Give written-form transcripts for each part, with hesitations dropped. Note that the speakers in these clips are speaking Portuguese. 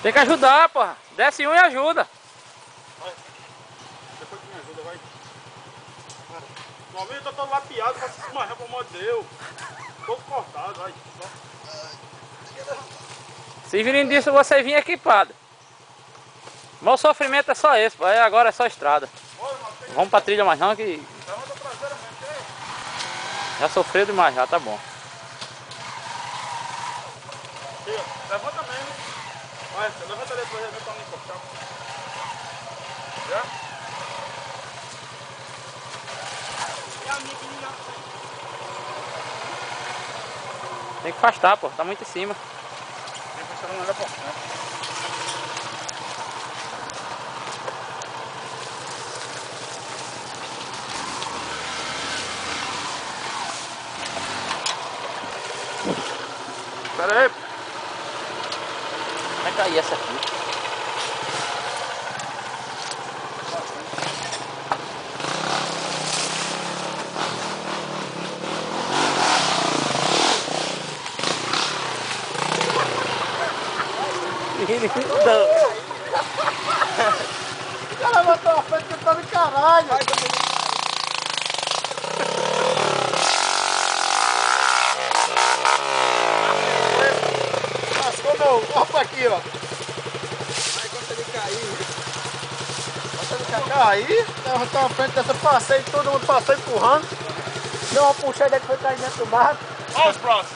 Tem que ajudar, porra. Desce um e ajuda. Vai. Depois tu me ajuda, vai. O homem tá todo lapiado pra se esmarrar, pelo amor de Deus. Todo cortado, vai. Se virem disso, você vinha equipado. Meu sofrimento é só esse, pô. Agora é só estrada. Vamos pra trilha mais não, que já sofreu demais, já tá bom. Levanta mesmo. Vai, levanta ali pra não encostar. Já? Tem que afastar, pô. Tá muito em cima. Tem que afastar, não olha pra frente. Espera aí. Vai cair essa aqui. O cara botou a frente que tá do caralho. Lascou não. Opa aqui, ó. Vai conseguir cair. Conseguir cair. Levantou a frente dessa, passei, todo mundo passou empurrando. Deu uma puxada que foi cair dentro do barco. Olha os braços.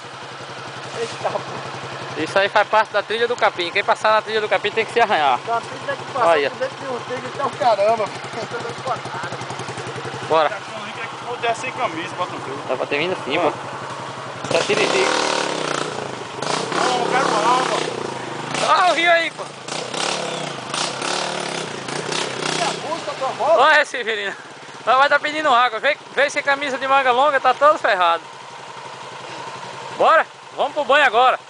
Eita, pô. Isso aí faz parte da trilha do capim. Quem passar na trilha do capim tem que se arranhar. Então a trilha que passou Olha. por dentro de um tigre, então caramba. Bora. Vou descer sem camisa pra tu ver. Dá pra ter vindo assim, pô. Tá tiririco. Não, eu quero água. Olha o rio aí, pô. Olha esse Severino. Vai estar pedindo água. Vem sem camisa de manga longa, tá todo ferrado. Bora? Vamos pro banho agora.